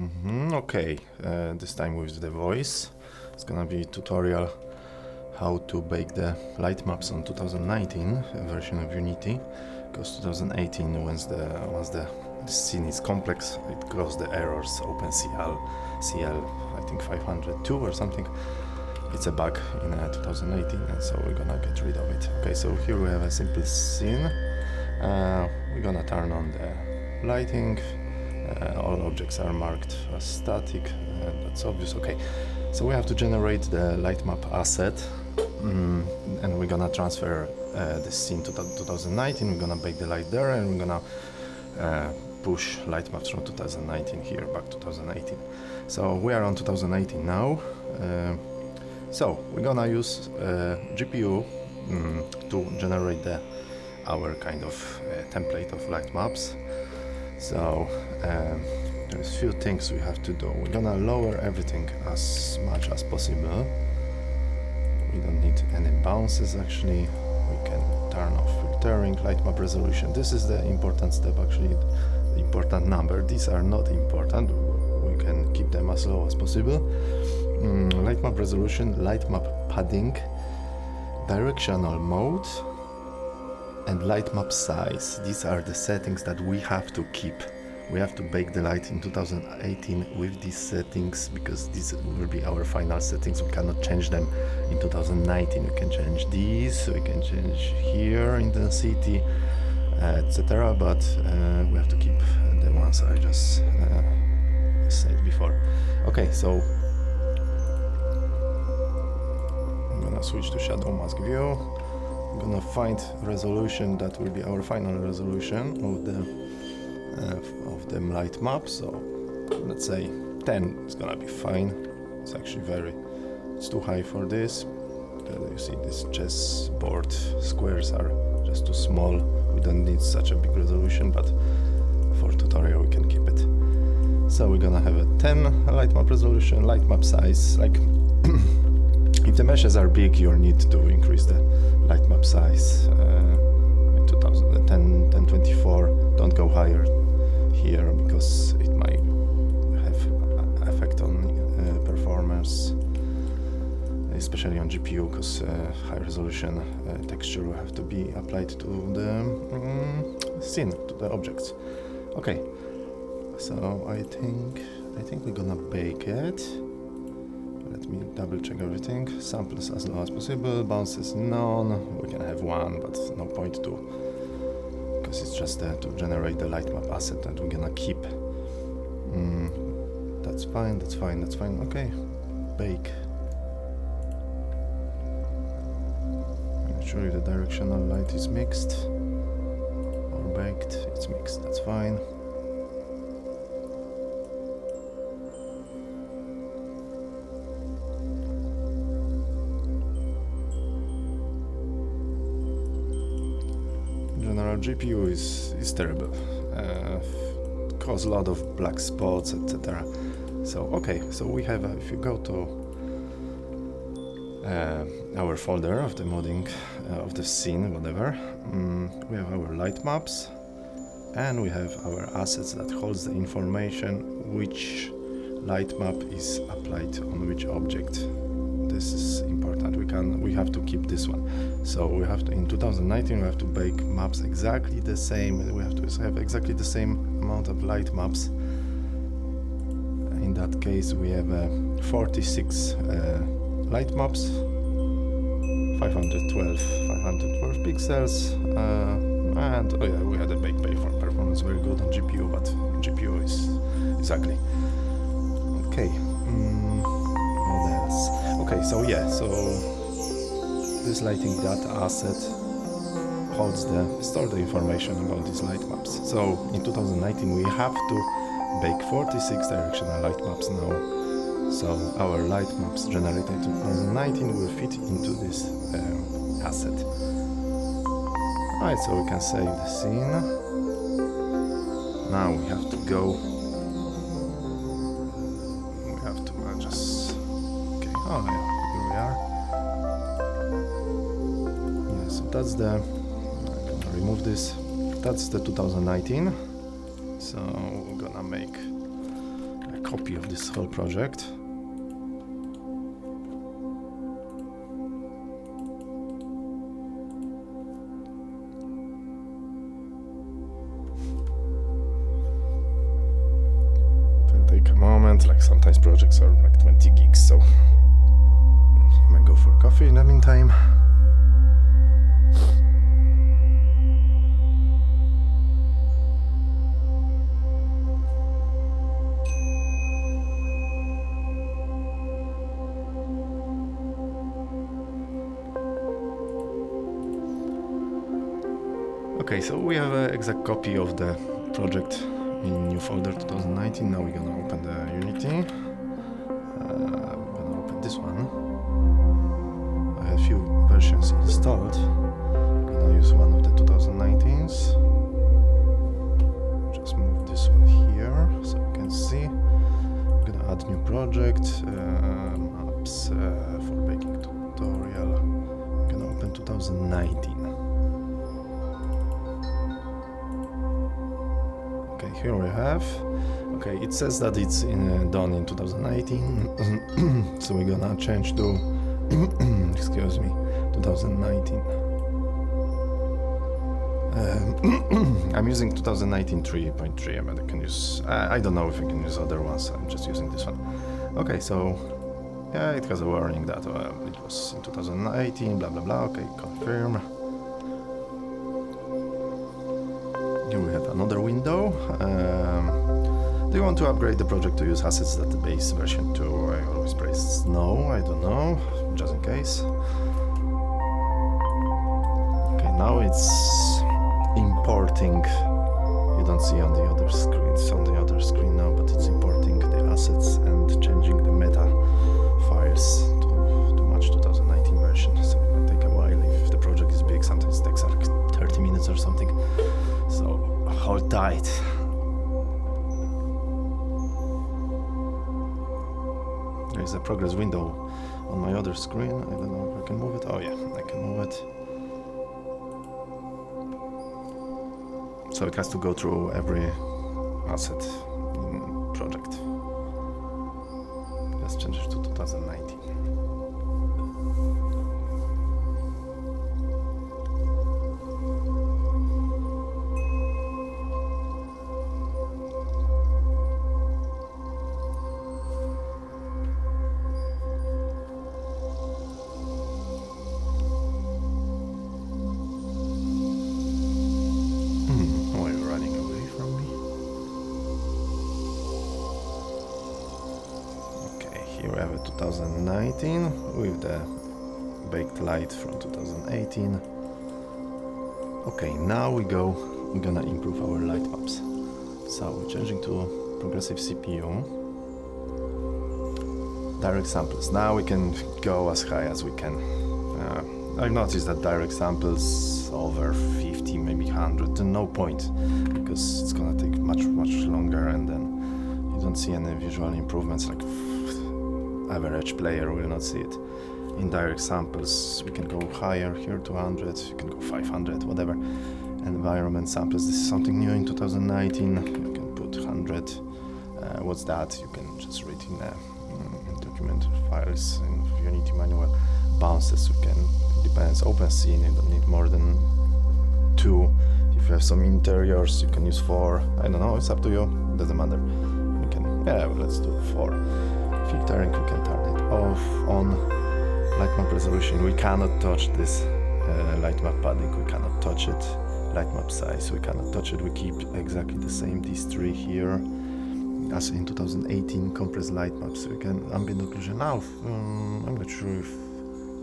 Okay, this time with the voice. It's gonna be tutorial how to bake the light maps on 2019 version of Unity, because 2018 once the scene is complex, it grows the errors. OpenCL I think 502 or something. It's a bug in 2018, and so we're gonna get rid of it. Okay, so here we have a simple scene. We're gonna turn on the lighting. All objects are marked as static, that's obvious. Okay, so we have to generate the light map asset, and we're gonna transfer this scene to 2019. We're gonna bake the light there, and we're gonna push light maps from 2019 here back to 2018. So we are on 2018 now. So we're gonna use GPU to generate our kind of template of light maps. So there's few things we have to do. We're gonna lower everything as much as possible. We don't need any bounces actually. We can turn off filtering, light map resolution. This is the important step actually, the important number. These are not important. We can keep them as low as possible. Light map resolution, light map padding, directional mode, and light map size. These are the settings that we have to keep. We have to bake the light in 2018 with these settings, because these will be our final settings. We cannot change them in 2019. We can change these, we can change here intensity, etc. But we have to keep the ones I just said before. Okay, so I'm gonna switch to shadow mask view. I'm gonna find resolution that will be our final resolution of the light map. So let's say 10 is gonna be fine. It's actually it's too high for this. You see these chessboard squares are just too small. We don't need such a big resolution, but for tutorial we can keep it. So we're gonna have a 10 light map resolution, light map size. Like if the meshes are big, you'll need to increase the light map size. In 1024, don't go higher here, because it might have effect on performance, especially on GPU, because high resolution texture will have to be applied to the scene, to the objects. Okay, so I think we're gonna bake it. Let me double check everything. Samples as low as possible, bounces none. We can have one, but no point to, because it's just to generate the light map asset that we're gonna keep. That's fine, that's fine, that's fine. Okay, bake. I'm not sure if the directional light is mixed or baked. It's mixed, that's fine. General GPU is terrible. Cause a lot of black spots, etc. So okay, so we have if you go to our folder of the modding of the scene, whatever, we have our light maps, and we have our assets that holds the information which light map is applied on which object. This is important. We have to keep this one. So we have to, in 2019 we have to bake maps exactly the same. We have to have exactly the same amount of light maps. In that case we have 46 light maps, 512 pixels, and oh yeah, we had a bake performance very good on GPU, but GPU is ugly. Okay, what else? Okay, so yeah, so this lighting data asset store the information about these light maps. So in 2019 we have to bake 46 directional light maps now. So our light maps generated in 2019 will fit into this asset. Alright, so we can save the scene. Now we have to go. We have to just. Okay, oh yeah, here we are. Yeah, so that's the. I'm gonna remove this. That's the 2019. So we're gonna make a a copy of this whole project. It'll take a moment, like sometimes projects are like 20 gigs, so I might go for coffee in the meantime. Okay, so we have an exact copy of the project in new folder 2019. Now we're gonna open the Unity. We're gonna open this one. I have a few versions installed. I'm gonna use one of the 2019s. Just move this one here so you can see. I'm gonna add new project, maps for baking tutorial. I'm gonna open 2019. Here we have, okay, it says that it's done in 2019, so we're gonna change to, excuse me, 2019. I'm using 2019 3.3, but I can use, I don't know if I can use other ones, I'm just using this one. Okay, so, yeah, it has a warning that it was in 2019, blah blah blah, okay, confirm. Here we have another window. Do you want to upgrade the project to use assets database version 2? I always press no, I don't know, just in case. Okay, now it's importing. You don't see on the other screen, it's on the other screen now, but it's importing the assets and changing the meta files to match 2019 version. So it might take a while if the project is big, sometimes it takes like 30 minutes or something. So hold tight. There's a progress window on my other screen. I don't know if I can move it. Oh yeah, I can move it. So it has to go through every asset in project. Let's change it to 2019. Why are you running away from me? Okay, here we have a 2019 with the baked light from 2018. Okay, now we're gonna improve our light maps. So we're changing to progressive CPU. Direct samples. Now we can go as high as we can. I've noticed that direct samples over 50, maybe 100, no point, because it's gonna take much longer, and then you don't see any visual improvements. Like average player will not see it. In direct samples, we can go higher here, 200, you can go 500, whatever. Environment samples, this is something new in 2019. You can put 100. What's that? You can just read in document files in Unity manual. Bounces, you can, it depends, OpenScene, you don't need more than 2. If you have some interiors, you can use 4. I don't know, it's up to you, doesn't matter. You can, yeah, let's do 4. Filtering, we can turn it off, on. Light map resolution, we cannot touch this. Light map padding, we cannot touch it. Light map size, we cannot touch it. We keep exactly the same, these 3 here. As in 2018, compressed light maps, we can ambient occlusion now. I'm not sure if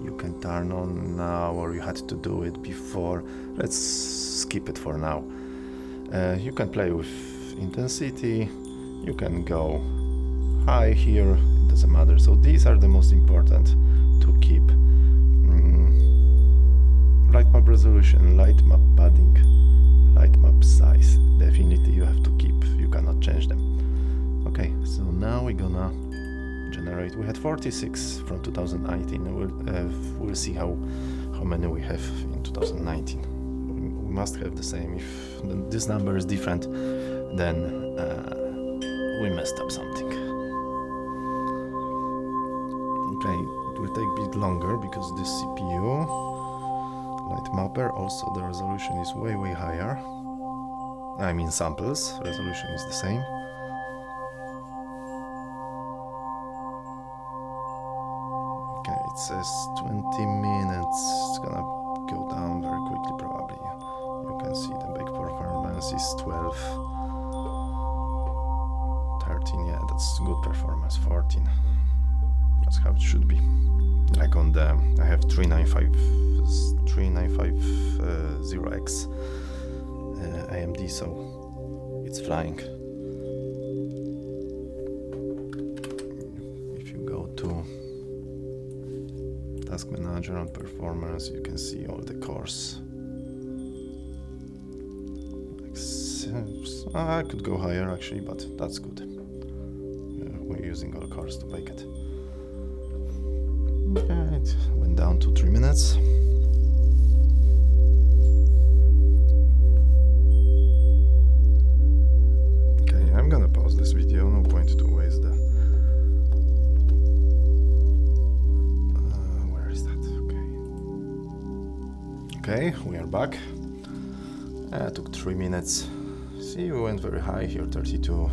you can turn on now or you had to do it before. Let's skip it for now. You can play with intensity, you can go high here, it doesn't matter. So these are the most important to keep. Light map resolution, light map padding, light map size, definitely you have to keep, you cannot change them. Okay, so now we're gonna generate. We had 46 from 2018. We'll see how many we have in 2019. We must have the same. If this number is different, then we messed up something. longer because this CPU light mapper, also the resolution is way higher. I mean samples, resolution is the same. Okay, it says 20 minutes, it's gonna go down very quickly probably. You can see the big performance is 12, 13, yeah, that's good performance, 14. That's how it should be. Like on the, I have 3950X AMD, so it's flying. If you go to Task Manager and Performance, you can see all the cores. I could go higher actually, but that's good. We're using all cores to bake it. It went down to 3 minutes. Okay, I'm gonna pause this video, no point to waste the... where is that? Okay, we are back. It took 3 minutes. See, we went very high here, 32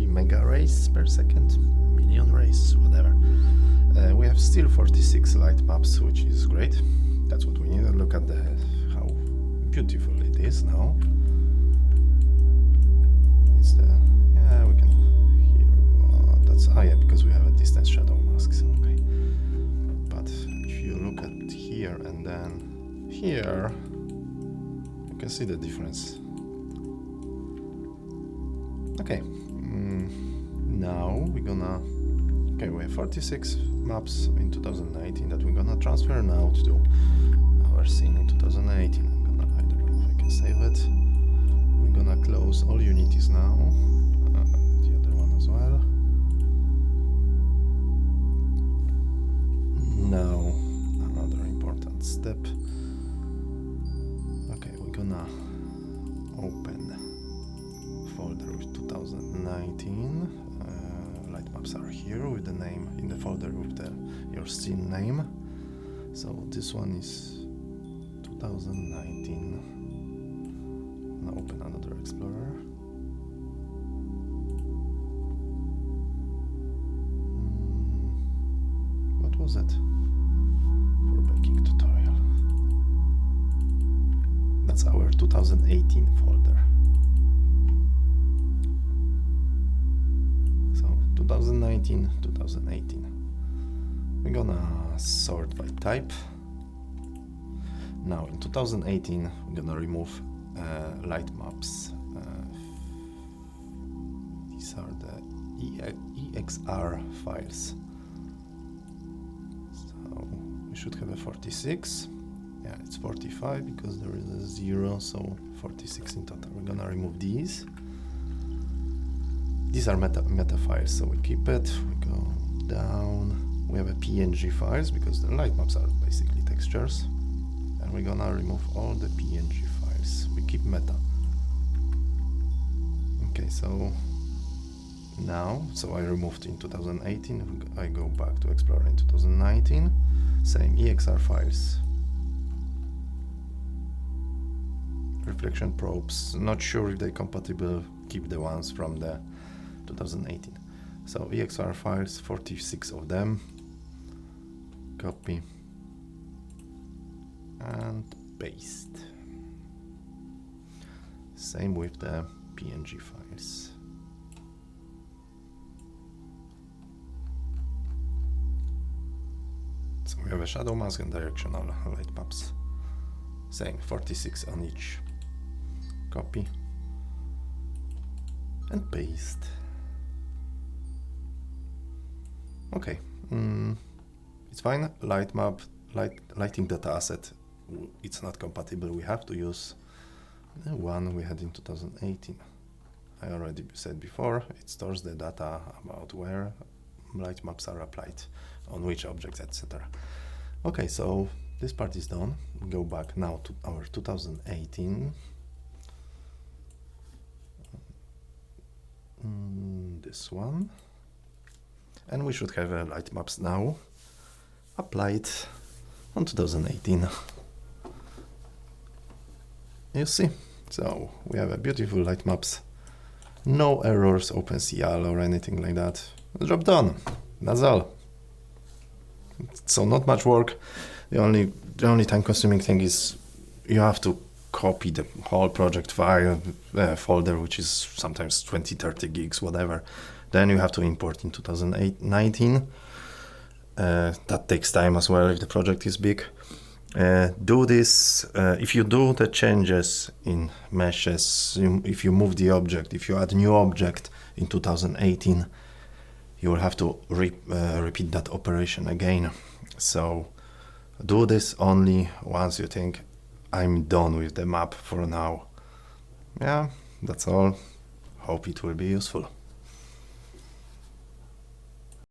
mega rays per second, million rays, whatever. We have still 46 light maps, which is great. That's what we need. Look at how beautiful it is now. It's the, yeah, we can hear, that's, yeah, because we have a distance shadow mask, so okay. But if you look at here and then here, you can see the difference. Okay, now we're gonna, okay, we have 46 maps in 2019 that we're gonna transfer now to our scene in 2018. I don't know if I can save it. We're gonna close all unities now, the other one as well. Now, another important step. Okay, we're gonna open folder with 2019. Light maps are here with the name in the folder with your scene name. So this one is 2019. Now open another explorer. What was it? For baking tutorial. That's our 2018 folder. 2019, 2018. We're gonna sort by type. Now in 2018 we're gonna remove light maps. These are the EXR files. So we should have a 46. Yeah, it's 45 because there is a 0, so 46 in total. We're gonna remove these. These are meta files, so we keep it. We go down. We have a PNG files because the light maps are basically textures, and we're gonna remove all the PNG files. We keep meta. Okay, so now, so I removed in 2018. I go back to Explorer in 2019. Same EXR files. Reflection probes. Not sure if they're compatible. Keep the ones from the 2018. So EXR files, 46 of them. Copy and paste. Same with the PNG files. So we have a shadow mask and directional light maps. Same, 46 on each. Copy and paste. Okay, it's fine. Lighting data asset, it's not compatible. We have to use the one we had in 2018. I already said before, it stores the data about where light maps are applied, on which objects, etc. Okay, so this part is done. We go back now to our 2018. This one. And we should have light maps now. apply it on 2018. You see? So we have a beautiful light maps. No errors, OpenCL or anything like that. Job done. That's all. So not much work. The only time-consuming thing is you have to copy the whole project file folder, which is sometimes 20-30 gigs, whatever. Then you have to import in 2019. That takes time as well if the project is big. Do this if you do the changes in meshes, if you move the object, if you add new object in 2018, you will have to repeat that operation again. So do this only once you think I'm done with the map for now. Yeah, that's all. Hope it will be useful.